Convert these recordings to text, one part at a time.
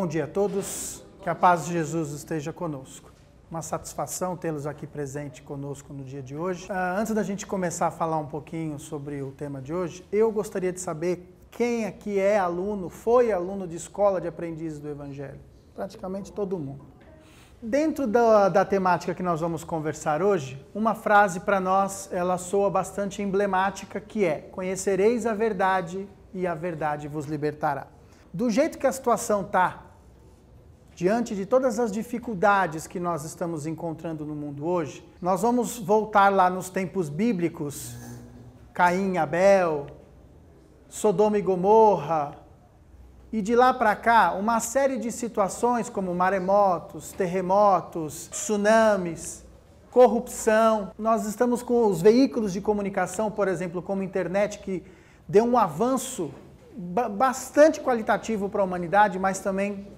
dia a todos, que a paz de Jesus esteja conosco. Uma satisfação tê-los aqui presente conosco no dia de hoje. Antes da gente começar a falar um pouquinho sobre o tema de hoje, eu gostaria de saber quem aqui é aluno, foi aluno de escola de aprendizes do Evangelho. Praticamente todo mundo. Dentro da temática que nós vamos conversar hoje, uma frase para nós, ela soa bastante emblemática, que é: conhecereis a verdade e a verdade vos libertará. Do jeito que a situação está, diante de todas as dificuldades que nós estamos encontrando no mundo hoje, nós vamos voltar lá nos tempos bíblicos, Caim e Abel, Sodoma e Gomorra, e de lá para cá, uma série de situações como maremotos, terremotos, tsunamis, corrupção. Nós estamos com os veículos de comunicação, por exemplo, como a internet, que deu um avanço bastante qualitativo para a humanidade, mas também,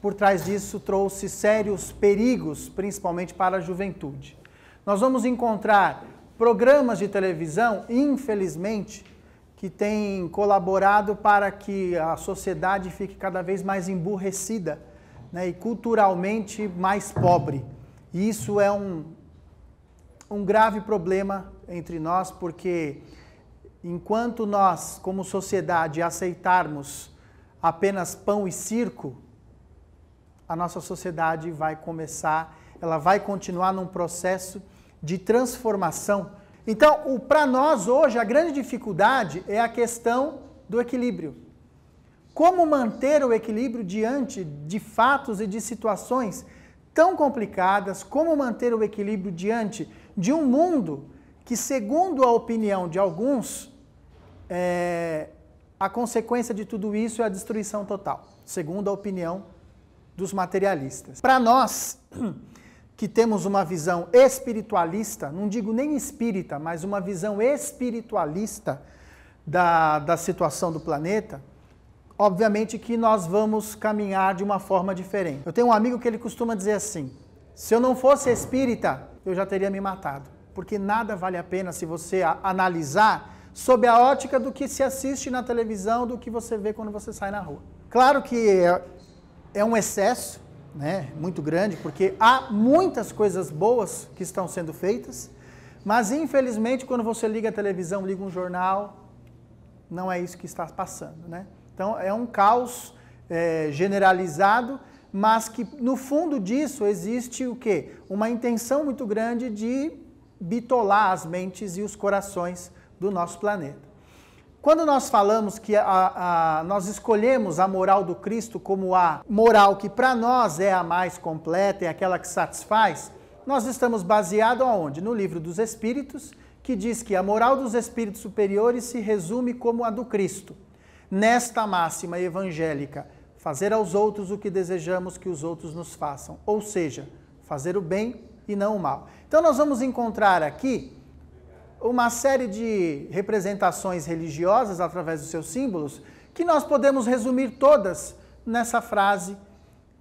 por trás disso, trouxe sérios perigos, principalmente para a juventude. Nós vamos encontrar programas de televisão, infelizmente, que têm colaborado para que a sociedade fique cada vez mais emburrecida, né, e culturalmente mais pobre. E isso é um grave problema entre nós, porque enquanto nós, como sociedade, aceitarmos apenas pão e circo, a nossa sociedade ela vai continuar num processo de transformação. Então, para nós hoje, a grande dificuldade é a questão do equilíbrio. Como manter o equilíbrio diante de fatos e de situações tão complicadas, como manter o equilíbrio diante de um mundo que, segundo a opinião de alguns, a consequência de tudo isso é a destruição total, segundo a opinião dos materialistas. Para nós, que temos uma visão espiritualista, não digo nem espírita, mas uma visão espiritualista da situação do planeta, obviamente que nós vamos caminhar de uma forma diferente. Eu tenho um amigo que ele costuma dizer assim: se eu não fosse espírita, eu já teria me matado, porque nada vale a pena se você analisar sob a ótica do que se assiste na televisão, do que você vê quando você sai na rua. Claro que é um excesso, né, muito grande, porque há muitas coisas boas que estão sendo feitas, mas infelizmente quando você liga a televisão, liga um jornal, não é isso que está passando, né? Então é um caos generalizado, mas que no fundo disso existe o quê? Uma intenção muito grande de bitolar as mentes e os corações do nosso planeta. Quando nós falamos que nós escolhemos a moral do Cristo como a moral que para nós é a mais completa, é aquela que satisfaz, nós estamos baseados aonde? No Livro dos Espíritos, que diz que a moral dos espíritos superiores se resume como a do Cristo. Nesta máxima evangélica, fazer aos outros o que desejamos que os outros nos façam, ou seja, fazer o bem e não o mal. Então nós vamos encontrar aqui uma série de representações religiosas através dos seus símbolos, que nós podemos resumir todas nessa frase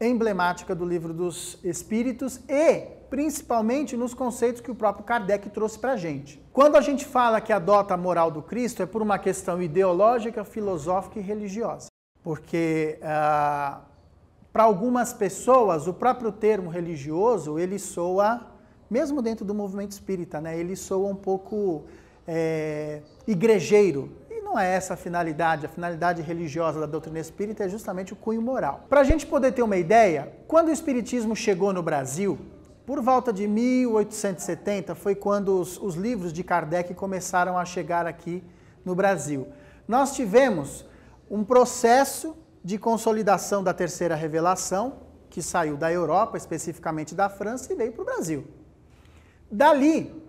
emblemática do Livro dos Espíritos e, principalmente, nos conceitos que o próprio Kardec trouxe para a gente. Quando a gente fala que adota a moral do Cristo, é por uma questão ideológica, filosófica e religiosa. Porque, para algumas pessoas, o próprio termo religioso, ele soa, mesmo dentro do movimento espírita, né, ele soa um pouco igrejeiro. E não é essa a finalidade religiosa da doutrina espírita é justamente o cunho moral. Para a gente poder ter uma ideia, quando o espiritismo chegou no Brasil, por volta de 1870, foi quando os livros de Kardec começaram a chegar aqui no Brasil. Nós tivemos um processo de consolidação da terceira revelação, que saiu da Europa, especificamente da França, e veio para o Brasil. Dali,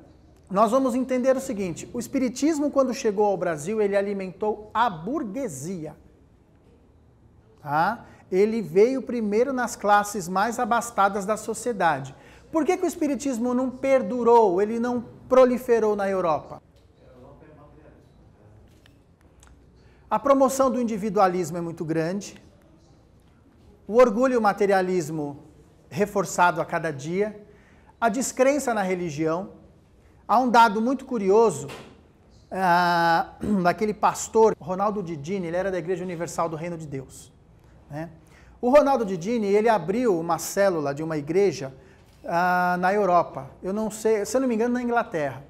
nós vamos entender o seguinte: o espiritismo, quando chegou ao Brasil, ele alimentou a burguesia. Tá? Ele veio primeiro nas classes mais abastadas da sociedade. Por que o espiritismo não perdurou, ele não proliferou na Europa? A promoção do individualismo é muito grande, o orgulho e o materialismo reforçado a cada dia, a descrença na religião. Há um dado muito curioso daquele pastor, Ronaldo Didini, ele era da Igreja Universal do Reino de Deus, né? O Ronaldo Didini, ele abriu uma célula de uma igreja na Europa. Eu não sei, se eu não me engano, na Inglaterra.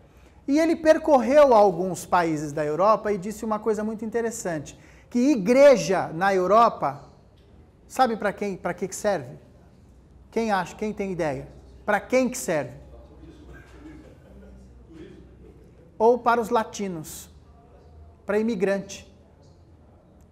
E ele percorreu alguns países da Europa e disse uma coisa muito interessante, que igreja na Europa, sabe para que serve? Quem acha? Quem tem ideia? Para quem que serve? Ou para os latinos, para imigrante.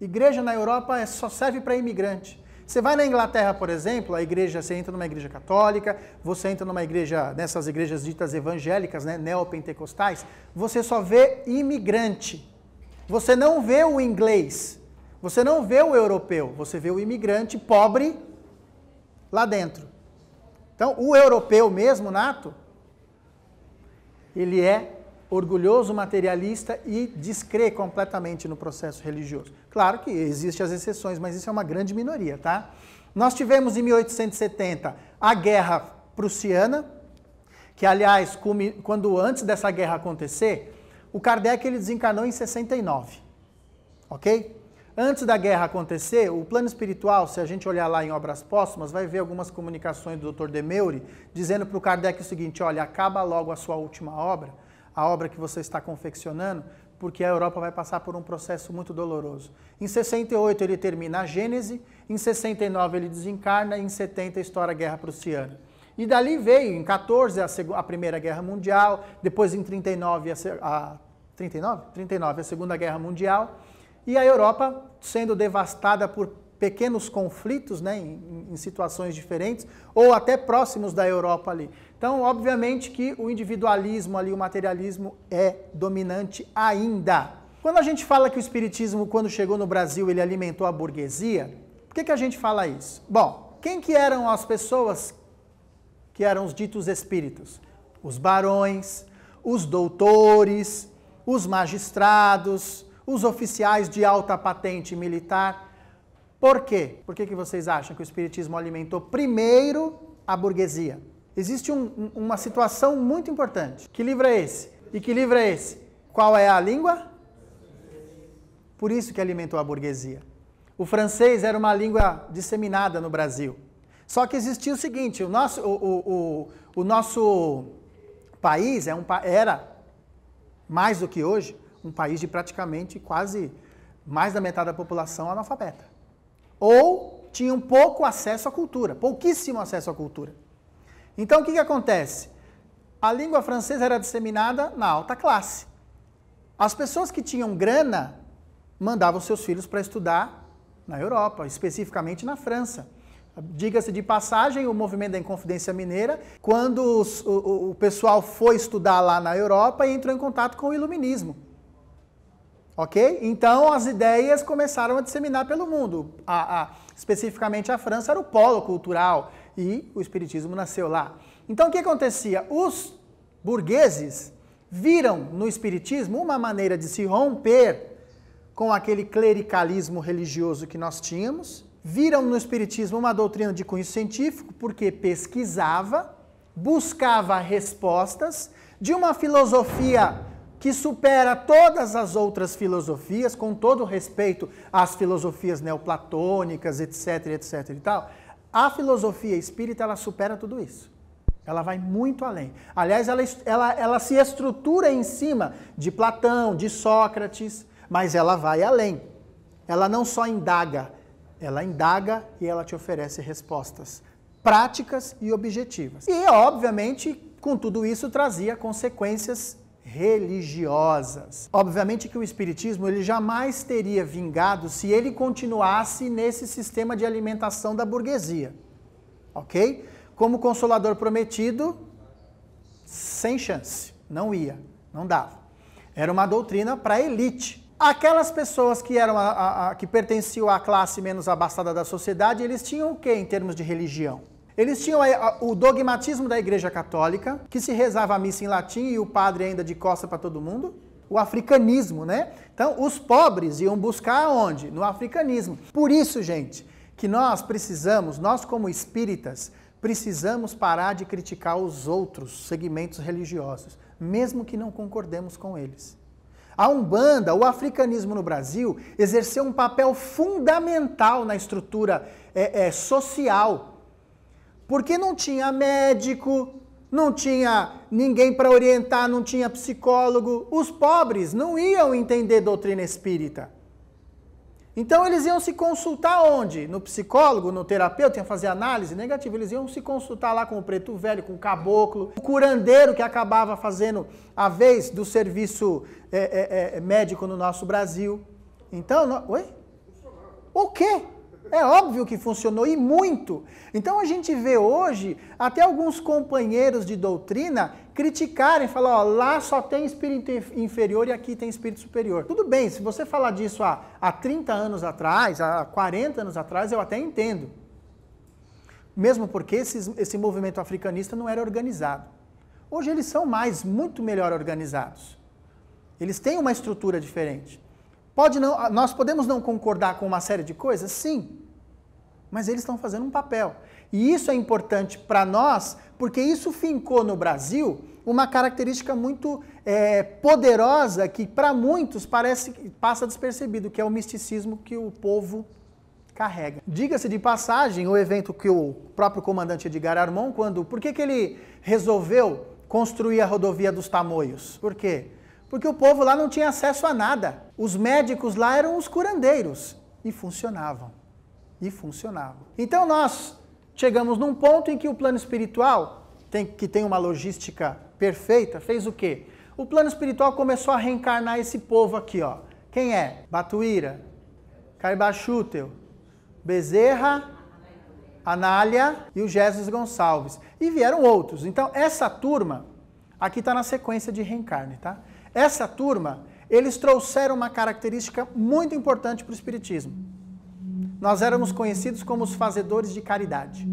Igreja na Europa só serve para imigrante. Você vai na Inglaterra, por exemplo, você entra numa igreja católica, você entra numa igreja, nessas igrejas ditas evangélicas, né, neopentecostais, você só vê imigrante. Você não vê o inglês, você não vê o europeu, você vê o imigrante pobre lá dentro. Então, o europeu mesmo, nato, ele é orgulhoso, materialista e descrê completamente no processo religioso. Claro que existem as exceções, mas isso é uma grande minoria, tá? Nós tivemos em 1870 a Guerra Prussiana, que aliás, quando antes dessa guerra acontecer, o Kardec ele desencarnou em 69, ok? Antes da guerra acontecer, o plano espiritual, se a gente olhar lá em Obras Póstumas, vai ver algumas comunicações do Dr. Demeuri, dizendo para o Kardec o seguinte, olha, acaba logo a sua última obra, a obra que você está confeccionando, porque a Europa vai passar por um processo muito doloroso. Em 68 ele termina a Gênese, em 69 ele desencarna, em 70 estoura a Guerra Prussiana. E dali veio, em 14, a Primeira Guerra Mundial, depois em 39 a Segunda Guerra Mundial, e a Europa sendo devastada por pequenos conflitos, né, em situações diferentes, ou até próximos da Europa ali. Então, obviamente que o individualismo ali, o materialismo é dominante ainda. Quando a gente fala que o espiritismo, quando chegou no Brasil, ele alimentou a burguesia, por que a gente fala isso? Bom, quem que eram as pessoas que eram os ditos espíritos? Os barões, os doutores, os magistrados, os oficiais de alta patente militar. Por quê? Por que vocês acham que o espiritismo alimentou primeiro a burguesia? Existe uma situação muito importante. Que livro é esse? E que livro é esse? Qual é a língua? Por isso que alimentou a burguesia. O francês era uma língua disseminada no Brasil. Só que existia o seguinte, o nosso país era, mais do que hoje, um país de praticamente quase mais da metade da população analfabeta. Ou tinham pouco acesso à cultura, pouquíssimo acesso à cultura. Então o que acontece? A língua francesa era disseminada na alta classe. As pessoas que tinham grana mandavam seus filhos para estudar na Europa, especificamente na França. Diga-se de passagem, o movimento da Inconfidência Mineira, quando o pessoal foi estudar lá na Europa, entrou em contato com o iluminismo. Ok? Então as ideias começaram a disseminar pelo mundo. Especificamente a França era o polo cultural e o espiritismo nasceu lá. Então o que acontecia? Os burgueses viram no espiritismo uma maneira de se romper com aquele clericalismo religioso que nós tínhamos, viram no espiritismo uma doutrina de cunho científico porque pesquisava, buscava respostas de uma filosofia que supera todas as outras filosofias, com todo respeito às filosofias neoplatônicas, etc, etc e tal. A filosofia espírita, ela supera tudo isso. Ela vai muito além. Aliás, ela se estrutura em cima de Platão, de Sócrates, mas ela vai além. Ela não só indaga, ela indaga e ela te oferece respostas práticas e objetivas. E, obviamente, com tudo isso trazia consequências religiosas. Obviamente que o espiritismo ele jamais teria vingado se ele continuasse nesse sistema de alimentação da burguesia. Ok? Como Consolador Prometido, sem chance. Não ia, não dava. Era uma doutrina para a elite. Aquelas pessoas que eram que pertenciam à classe menos abastada da sociedade, eles tinham o que em termos de religião? Eles tinham o dogmatismo da Igreja Católica, que se rezava a missa em latim e o padre ainda de costa para todo mundo. O africanismo, né? Então, os pobres iam buscar onde? No africanismo. Por isso, gente, que nós como espíritas, precisamos parar de criticar os outros segmentos religiosos, mesmo que não concordemos com eles. A Umbanda, o africanismo no Brasil, exerceu um papel fundamental na estrutura social. Porque não tinha médico, não tinha ninguém para orientar, não tinha psicólogo. Os pobres não iam entender doutrina espírita. Então eles iam se consultar onde? No psicólogo, no terapeuta, iam fazer análise negativa. Eles iam se consultar lá com o preto velho, com o caboclo, o curandeiro que acabava fazendo a vez do serviço médico no nosso Brasil. Então, oi? O quê? É óbvio que funcionou e muito. Então a gente vê hoje até alguns companheiros de doutrina criticarem, falar, ó, lá só tem espírito inferior e aqui tem espírito superior. Tudo bem, se você falar disso há 30 anos atrás, há 40 anos atrás, eu até entendo. Mesmo porque esse movimento africanista não era organizado. Hoje eles são muito melhor organizados. Eles têm uma estrutura diferente. Nós podemos não concordar com uma série de coisas? Sim. Mas eles estão fazendo um papel. E isso é importante para nós, porque isso fincou no Brasil uma característica muito poderosa que para muitos passa despercebido, que é o misticismo que o povo carrega. Diga-se de passagem, o evento que o próprio comandante Edgar Armon, por que ele resolveu construir a rodovia dos Tamoios? Por quê? Porque o povo lá não tinha acesso a nada. Os médicos lá eram os curandeiros e funcionavam. Então nós chegamos num ponto em que o plano espiritual, que tem uma logística perfeita, fez o quê? O plano espiritual começou a reencarnar esse povo aqui, ó. Quem é? Batuíra, Caibaxútel, Bezerra, Anália e o Jesus Gonçalves. E vieram outros. Então essa turma, aqui está na sequência de reencarne, tá? Essa turma, eles trouxeram uma característica muito importante para o espiritismo. Nós éramos conhecidos como os fazedores de caridade.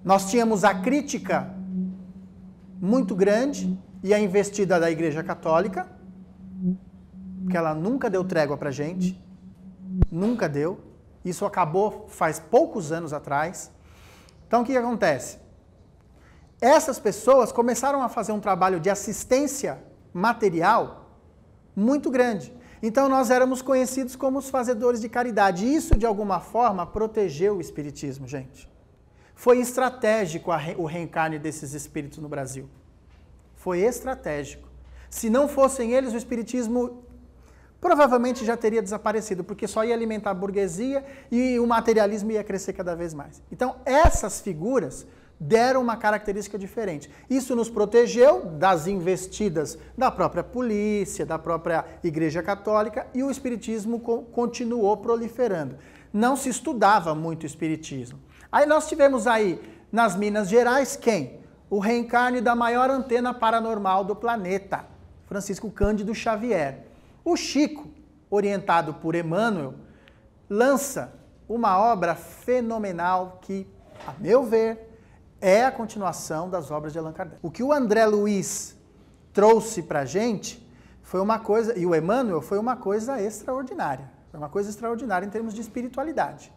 Nós tínhamos a crítica muito grande e a investida da Igreja Católica, porque ela nunca deu trégua para a gente, nunca deu. Isso acabou faz poucos anos atrás. Então o que acontece? Essas pessoas começaram a fazer um trabalho de assistência material muito grande. Então nós éramos conhecidos como os fazedores de caridade. E isso, de alguma forma, protegeu o espiritismo, gente. Foi estratégico o reencarne desses espíritos no Brasil. Foi estratégico. Se não fossem eles, o espiritismo provavelmente já teria desaparecido, porque só ia alimentar a burguesia e o materialismo ia crescer cada vez mais. Então essas figuras deram uma característica diferente. Isso nos protegeu das investidas da própria polícia, da própria Igreja Católica, e o espiritismo continuou proliferando. Não se estudava muito o espiritismo. Aí nós tivemos aí, nas Minas Gerais, quem? O reencarne da maior antena paranormal do planeta, Francisco Cândido Xavier. O Chico, orientado por Emmanuel, lança uma obra fenomenal que, a meu ver, é a continuação das obras de Allan Kardec. O que o André Luiz trouxe para a gente foi uma coisa, e o Emmanuel foi uma coisa extraordinária. Foi uma coisa extraordinária em termos de espiritualidade.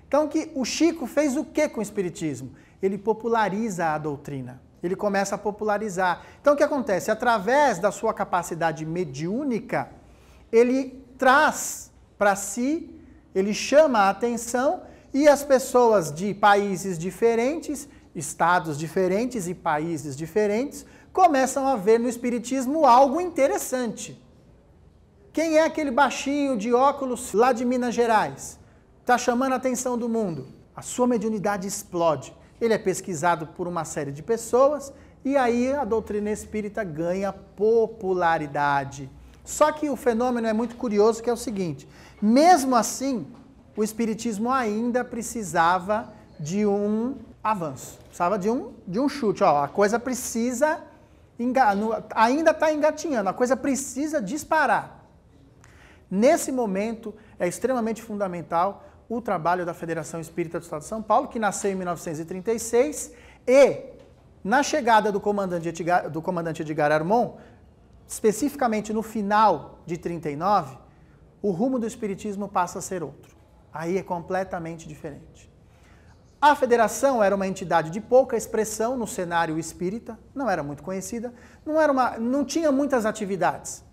Então, o Chico fez o que com o espiritismo? Ele populariza a doutrina. Ele começa a popularizar. Então, o que acontece? Através da sua capacidade mediúnica, ele traz para si, ele chama a atenção, e as pessoas de países diferentes, estados diferentes e países diferentes, começam a ver no espiritismo algo interessante. Quem é aquele baixinho de óculos lá de Minas Gerais? Está chamando a atenção do mundo. A sua mediunidade explode. Ele é pesquisado por uma série de pessoas e aí a doutrina espírita ganha popularidade. Só que o fenômeno é muito curioso, que é o seguinte: mesmo assim, o espiritismo ainda precisava de um avanço, precisava de um chute. Ó, a coisa precisa, ainda está engatinhando, a coisa precisa disparar. Nesse momento, é extremamente fundamental o trabalho da Federação Espírita do Estado de São Paulo, que nasceu em 1936, e na chegada do comandante Edgar Armon, especificamente no final de 39, o rumo do espiritismo passa a ser outro. Aí é completamente diferente. A federação era uma entidade de pouca expressão no cenário espírita, não era muito conhecida, não tinha muitas atividades.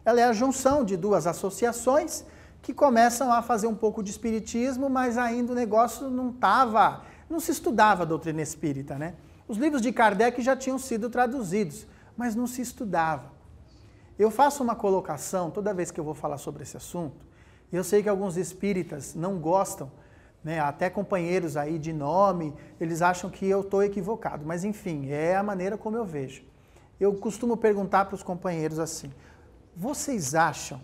Ela é a junção de duas associações que começam a fazer um pouco de espiritismo, mas ainda o negócio não se estudava a doutrina espírita, né? Os livros de Kardec já tinham sido traduzidos, mas não se estudava. Eu faço uma colocação toda vez que eu vou falar sobre esse assunto, e eu sei que alguns espíritas não gostam, né? Até companheiros aí de nome, eles acham que eu estou equivocado, mas enfim, é a maneira como eu vejo. Eu costumo perguntar para os companheiros assim: vocês acham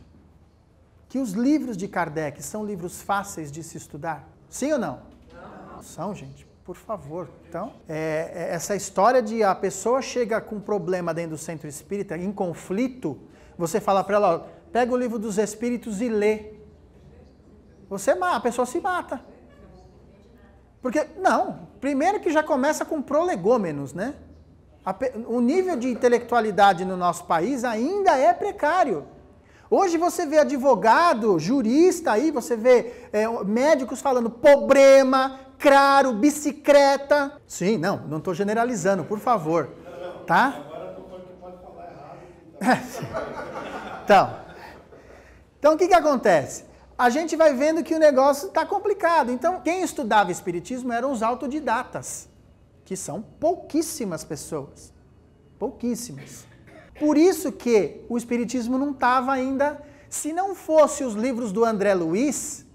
que os livros de Kardec são livros fáceis de se estudar? Sim ou não? Não. São, gente, por favor. Então, essa história de a pessoa chega com um problema dentro do centro espírita, em conflito, você fala para ela, ó, pega o livro dos espíritos e lê. A pessoa se mata. Porque, não, primeiro que já começa com prolegômenos, né? O nível de intelectualidade no nosso país ainda é precário. Hoje você vê advogado, jurista aí, você vê médicos falando problema, claro, bicicleta. Sim, não estou generalizando, por favor. Tá? Agora eu estou falando que pode falar errado. Então o que acontece? A gente vai vendo que o negócio está complicado. Então, quem estudava espiritismo eram os autodidatas, que são pouquíssimas pessoas. Pouquíssimas. Por isso que o espiritismo não estava ainda, se não fosse os livros do André Luiz,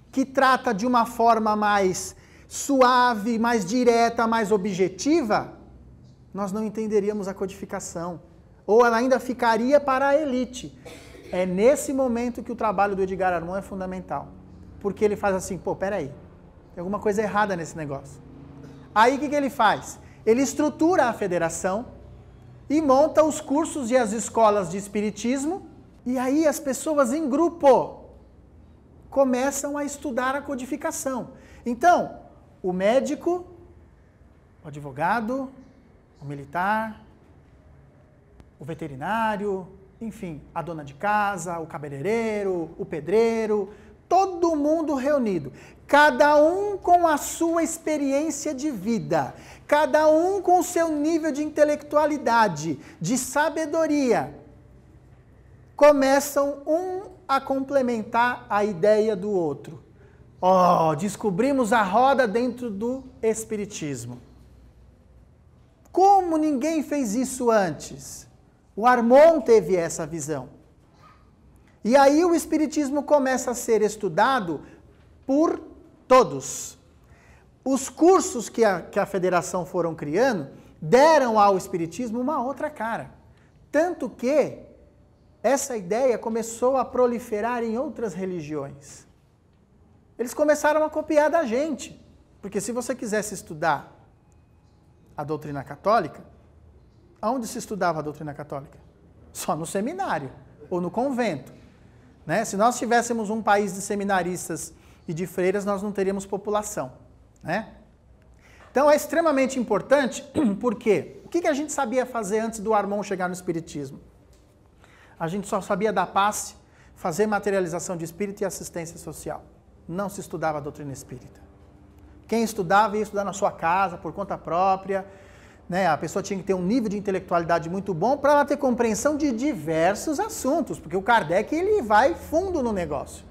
que trata de uma forma mais suave, mais direta, mais objetiva, nós não entenderíamos a codificação. Ou ela ainda ficaria para a elite. É nesse momento que o trabalho do Edgar Armond é fundamental. Porque ele faz assim, peraí, tem alguma coisa errada nesse negócio. Aí o que ele faz? Ele estrutura a federação e monta os cursos e as escolas de espiritismo, e aí as pessoas em grupo começam a estudar a codificação. Então, o médico, o advogado, o militar, o veterinário, enfim, a dona de casa, o cabeleireiro, o pedreiro, todo mundo reunido, cada um com a sua experiência de vida, cada um com o seu nível de intelectualidade, de sabedoria, começam um a complementar a ideia do outro. Descobrimos a roda dentro do espiritismo. Como ninguém fez isso antes? O Armond teve essa visão. E aí o espiritismo começa a ser estudado por todos. Os cursos que a federação foram criando deram ao espiritismo uma outra cara. Tanto que essa ideia começou a proliferar em outras religiões. Eles começaram a copiar da gente. Porque se você quisesse estudar a doutrina católica, aonde se estudava a doutrina católica? Só no seminário ou no convento. Né? Se nós tivéssemos um país de seminaristas e de freiras, nós não teríamos população. Né? Então é extremamente importante, porque o que a gente sabia fazer antes do Armond chegar no espiritismo? A gente só sabia dar passe, fazer materialização de espírito e assistência social. Não se estudava a doutrina espírita. Quem estudava ia estudar na sua casa, por conta própria. Né? A pessoa tinha que ter um nível de intelectualidade muito bom para ela ter compreensão de diversos assuntos, porque o Kardec ele vai fundo no negócio.